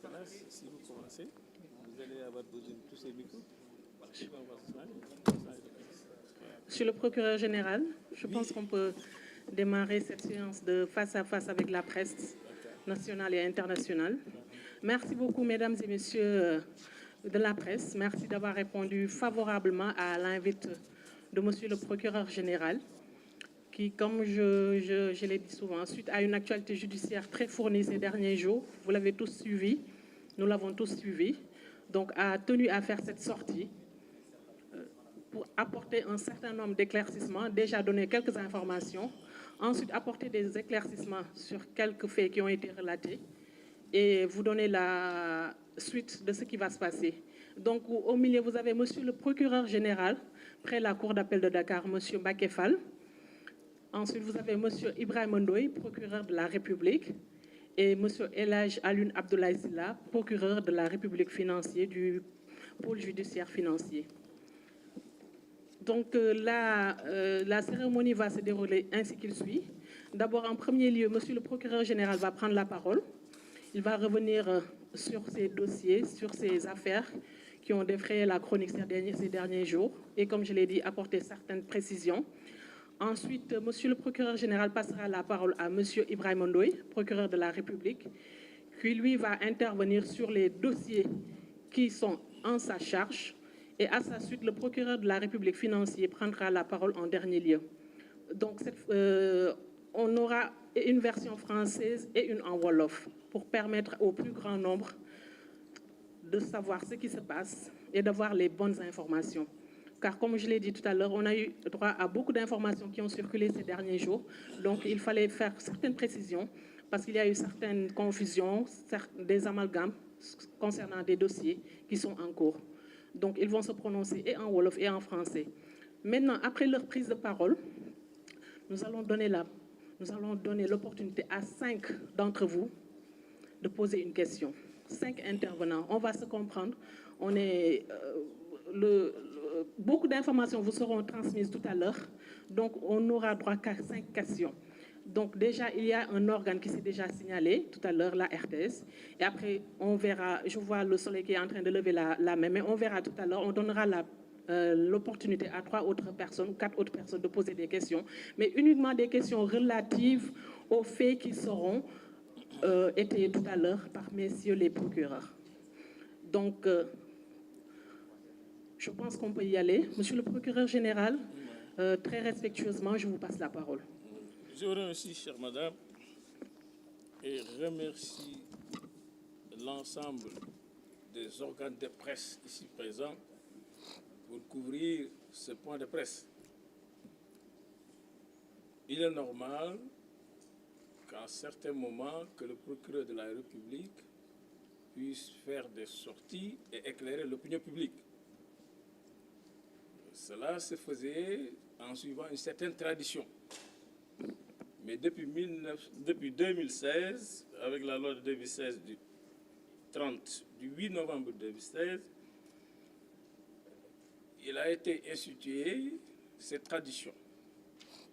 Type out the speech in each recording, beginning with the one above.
Là, si vous commencez, vous allez avoir besoin de tous ces micros. Monsieur le procureur général, je pense qu'on peut démarrer cette séance de face à face avec la presse nationale et internationale. Merci beaucoup, mesdames et messieurs de la presse. Merci d'avoir répondu favorablement à l'invite de monsieur le procureur général, qui, comme je l'ai dit souvent, suite à une actualité judiciaire très fournie ces derniers jours, vous l'avez tous suivi, nous l'avons tous suivi, donc a tenu à faire cette sortie pour apporter un certain nombre d'éclaircissements, déjà donner quelques informations, ensuite apporter des éclaircissements sur quelques faits qui ont été relatés et vous donner la suite de ce qui va se passer. Donc au milieu, vous avez monsieur le procureur général, près la cour d'appel de Dakar, monsieur Mbacké Fall. Ensuite, vous avez monsieur Ibrahima Ndoye, procureur de la République, et monsieur El Hadj Alioune Abdoulaye Sylla, procureur de la République financier du pôle judiciaire financier. Donc la cérémonie va se dérouler ainsi qu'il suit. D'abord, en premier lieu, monsieur le procureur général va prendre la parole. Il va revenir sur ces dossiers, sur ces affaires qui ont défrayé la chronique ces derniers jours et, comme je l'ai dit, apporter certaines précisions. Ensuite, monsieur le procureur général passera la parole à monsieur Ibrahima Ndoye, procureur de la République, qui lui va intervenir sur les dossiers qui sont en sa charge. Et à sa suite, le procureur de la République financier prendra la parole en dernier lieu. Donc, on aura une version française et une en Wolof pour permettre au plus grand nombre de savoir ce qui se passe et d'avoir les bonnes informations. Car comme je l'ai dit tout à l'heure, on a eu droit à beaucoup d'informations qui ont circulé ces derniers jours. Donc, il fallait faire certaines précisions parce qu'il y a eu certaines confusions, des amalgames concernant des dossiers qui sont en cours. Donc, ils vont se prononcer et en Wolof et en français. Maintenant, après leur prise de parole, nous allons donner l'opportunité à 5 d'entre vous de poser une question. 5 intervenants. On va se comprendre. Beaucoup d'informations vous seront transmises tout à l'heure. Donc, on n'aura droit qu'à 5 questions. Donc déjà, il y a un organe qui s'est déjà signalé tout à l'heure, la RTS. Et après, on verra, je vois le soleil qui est en train de lever la main, mais on verra tout à l'heure, on donnera l'opportunité à 3 autres personnes, 4 autres personnes de poser des questions, mais uniquement des questions relatives aux faits qui seront étayés tout à l'heure par messieurs les procureurs. Donc, je pense qu'on peut y aller. Monsieur le procureur général, très respectueusement, je vous passe la parole. Je vous remercie, chère madame, et remercie l'ensemble des organes de presse ici présents pour couvrir ce point de presse. Il est normal qu'à certains moments, que le procureur de la République puisse faire des sorties et éclairer l'opinion publique. Cela se faisait en suivant une certaine tradition. Mais depuis 2016, avec la loi de 2016 du 8 novembre 2016, il a été institué cette tradition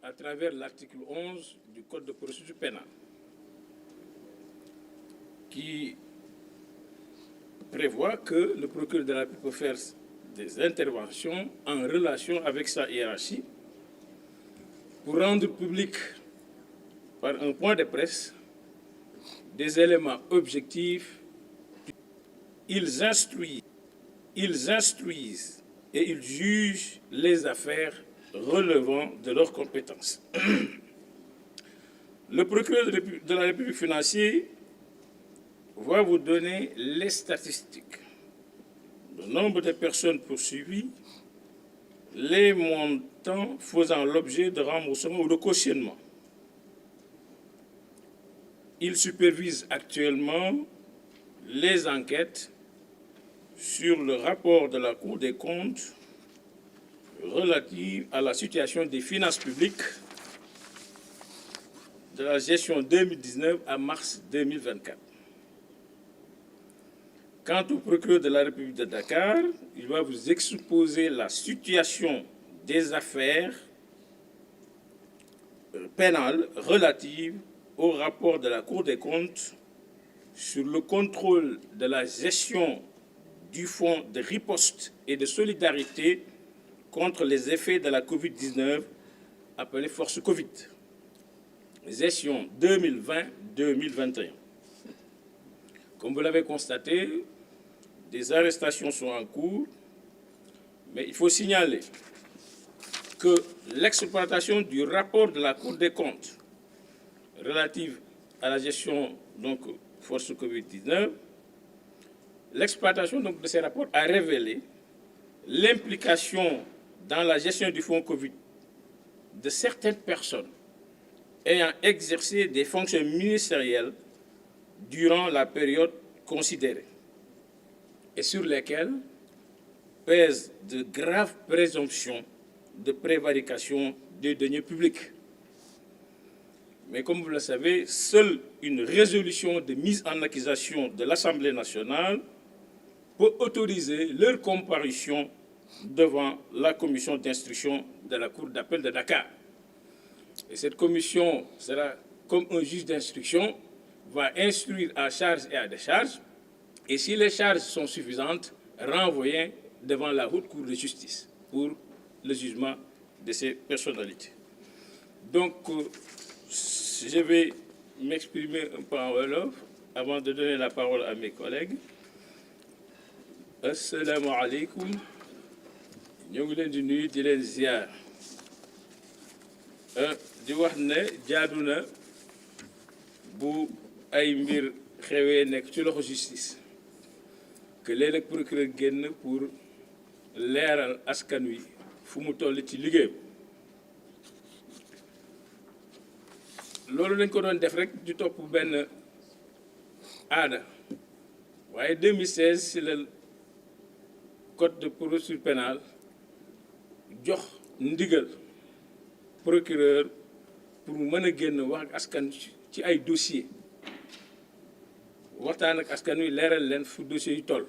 à travers l'article 11 du Code de procédure pénale qui prévoit que le procureur de la République peut faire des interventions en relation avec sa hiérarchie pour rendre public par un point de presse des éléments objectifs. Ils instruisent et ils jugent les affaires relevant de leurs compétences. Le procureur de la République financier va vous donner les statistiques, le nombre de personnes poursuivies, les montants faisant l'objet de remboursement ou de cautionnement. Il supervise actuellement les enquêtes sur le rapport de la Cour des comptes relative à la situation des finances publiques de la gestion 2019 à mars 2024. Quant au procureur de la République de Dakar, il va vous exposer la situation des affaires pénales relatives au rapport de la Cour des comptes sur le contrôle de la gestion du fonds de riposte et de solidarité contre les effets de la Covid-19, appelé Force Covid, gestion 2020-2021. Comme vous l'avez constaté, des arrestations sont en cours, mais il faut signaler que l'exploitation du rapport de la Cour des comptes relative à la gestion donc Force Covid-19, l'exploitation donc de ces rapports a révélé l'implication dans la gestion du fonds Covid de certaines personnes ayant exercé des fonctions ministérielles durant la période considérée et sur lesquelles pèsent de graves présomptions de prévarication des deniers publics. Mais comme vous le savez, seule une résolution de mise en accusation de l'Assemblée nationale peut autoriser leur comparution devant la commission d'instruction de la Cour d'appel de Dakar. Et cette commission sera, comme un juge d'instruction, va instruire à charge et à décharge, et si les charges sont suffisantes, renvoyer devant la haute cour de justice pour le jugement de ces personnalités. Donc, je vais m'exprimer un peu en wolof avant de donner la parole à mes collègues. Assalamu alaikum. Ñoo ngi leen di nuyu di leen ziar. Di wax ne jaadu na bu ay mbir xewee nekk ci loxo justice que léeg-léeg procureur génn pour leeral askan wi fu mu toll ci liggéeyam. Loolu lañ ko doon def rek di topp benn aada waaye 2016 ci la code de procédure pénale jox ndigal procureur pour mu mën a génn wax ak askan ci ay dossier waxtaan ak askan wi leeral leen fu dossier yi toll.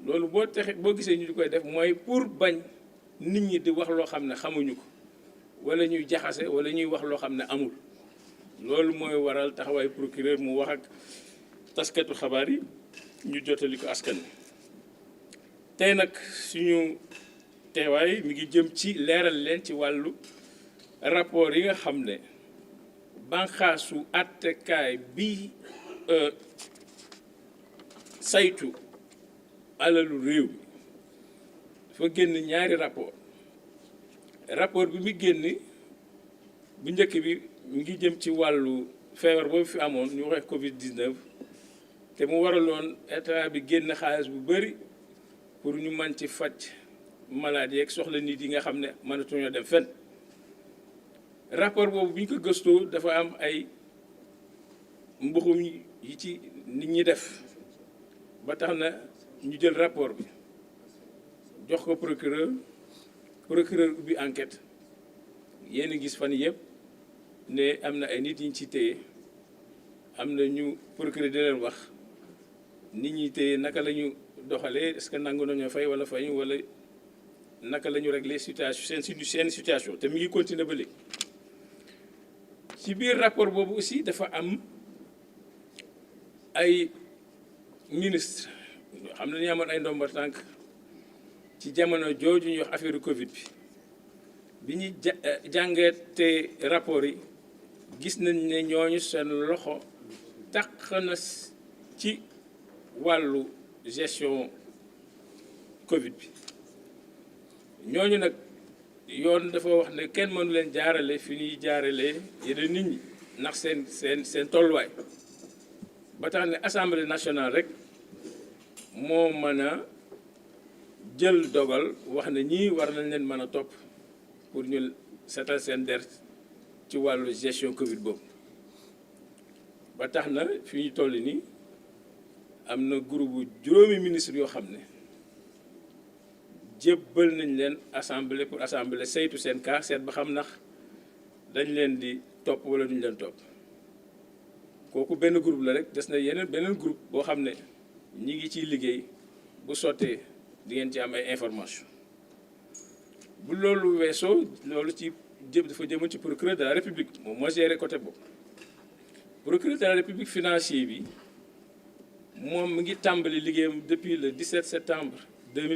Loolu boo gisee ñu di koy def mooy pour bañ nit ñi di wax loo xam ne xamuñu ko wala ñuy jaxase wala ñuy wax loo xam ne amul. Loolu mooy waral taxawaay procureur mu wax ak taskatu xabaar yi ñu jotali ko askan wi. Tey nag suñu teewaay mi ngi jëm ci leeral leen ci wàllu rapport yi nga xam ne banqaasu attekaay bi saytu alalu réew mi dafa génn ñaari rapport bi mi génn bu njëkk bi mi ngi jëm ci wàllu feebar boobu fi amoon ñu waxee Covid-19 te mu waraloon état bi génn xaalis bu bari pour ñu mën ci faj maladie ak soxla nit yi nga xam ne mënatuñoo dem fenn. Rapport boobu bi ñu ko gëstoo dafa am ay mbuxum yi ci nit ñi def ba tax na ñu jël rapport bi jox ko procureur ubbi enquête yéen a gis fan yëpp ne am na ay nit yi ñu ci téye am na ñu procureur di leen wax nit ñi téye naka la ñu doxalee est-ce que nangu nañoo fay wala fayu wala naka la ñu régler situation seen situation te mi ngi continuer ba léegi. ci biir rapport boobu aussi dafa am ay ministre xam ne ñu amoon ay ndomba tànk ci jamono jooju ñuy wax affaire Covid bi ñuy jàngatee rapport yi gis nañ ne ñooñu seen loxo taq na ci wàllu gestion Covid bi. Ñooñu nag yoon dafa wax ne kenn mënu leen jaarale fi ñuy jaarale yeneen nit ñi ndax seen tolluwaay ba tax ne assemblée nationale rek moo mën a jël dogal wax ne ñii war nañ leen mën a topp pour ñu setal seen der ci wàllu gestion Covid boobu. ba tax na fi ñu toll nii am na groupe bu juróomi ministre yoo xam ne jébbal nañ leen assemblée pour assemblée saytu seen cas seet ba xam ndax dañ leen di topp wala duñ leen topp. Kooku benn groupe la rek des na beneen groupe boo xam ne ñi ngi ciy liggéey bu sottee di ngeen ci am ay information. Bu loolu weesoo loolu ci dafa jëmoon ci procureur de la république moom moo géré côté boobu. Procureur de la république financier bi moom mu ngi tàmbali liggéeyam depuis le 17 septembre 2020